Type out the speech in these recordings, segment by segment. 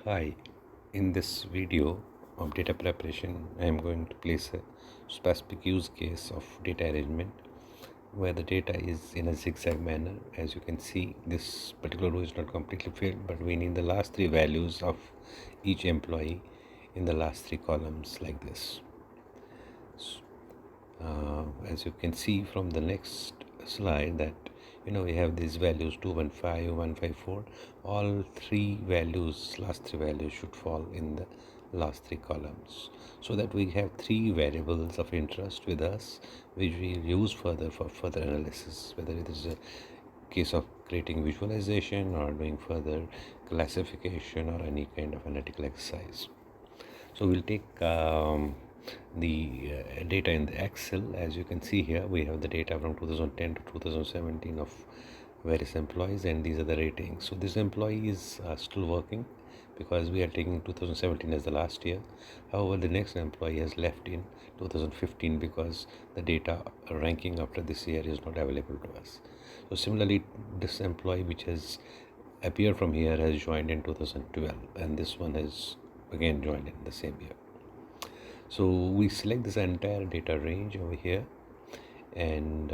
Hi, in this video of data preparation, I am going to place a specific use case of data arrangement where the data is in a zigzag manner. As you can see, this particular row is not completely filled, but we need the last three values of each employee in the last three columns like this. As you can see from the next slide that we have these values 215, 154. All three values, last three values should fall in the last three columns, so that we have three variables of interest with us which we use further for further analysis, whether it is a case of creating visualization or doing further classification or any kind of analytical exercise. So we'll take the data in the Excel. As you can see here, we have the data from 2010 to 2017 of various employees, and these are the ratings. So this employee is still working because we are taking 2017 as the last year. However, the next employee has left in 2015 because the data ranking after this year is not available to us. So similarly, this employee which has appeared from here has joined in 2012, and this one has again joined in the same year. So we select this entire data range over here, and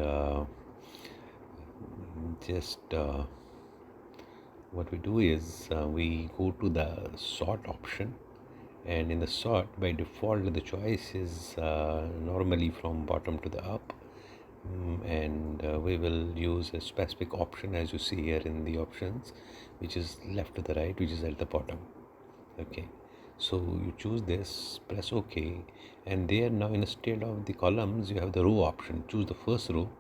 what we do is we go to the sort option, and in the sort, by default the choice is normally from bottom to the up, and we will use a specific option as you see here in the options, which is left to the right, which is at the bottom. Okay, so you choose this, press OK, and there now instead of the columns you have the row option. Choose the first row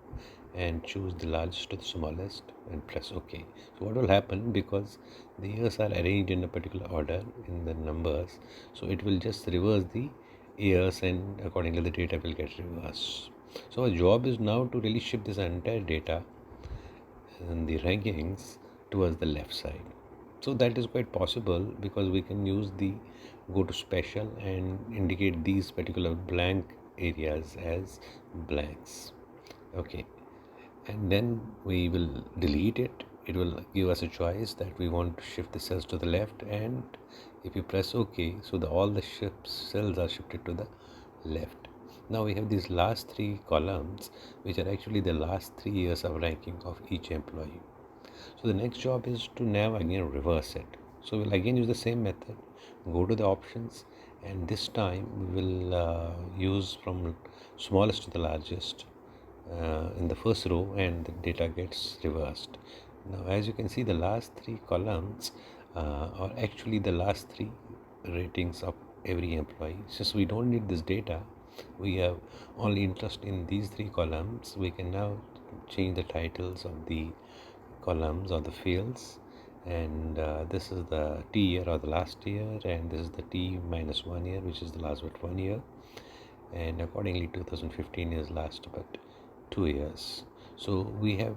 and choose the largest to the smallest and press OK. So what will happen, because the years are arranged in a particular order in the numbers, so it will just reverse the years, and accordingly the data will get reversed. So our job is now to really shift this entire data and the rankings towards the left side. So that is quite possible because we can use the go to special and indicate these particular blank areas as blanks. Okay, and then we will delete it. It will give us a choice that we want to shift the cells to the left, and if you press OK, so all the cells are shifted to the left. Now we have these last three columns which are actually the last 3 years of ranking of each employee. So the next job is to now again reverse it. So we'll again use the same method, go to the options, and this time we will use from smallest to the largest in the first row, and the data gets reversed. Now as you can see, the last three columns are actually the last three ratings of every employee. Since we don't need this data, we have only interest in these three columns. We can now change the titles of the columns or the fields, and this is the T year or the last year, and this is the T minus 1 year, which is the last but 1 year, and accordingly 2015 is last but 2 years. So we have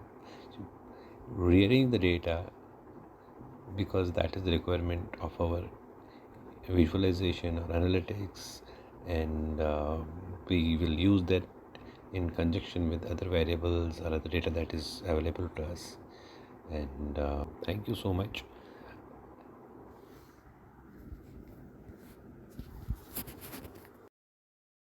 rearranged the data because that is the requirement of our visualization or analytics, and we will use that in conjunction with other variables or other data that is available to us. And thank you so much.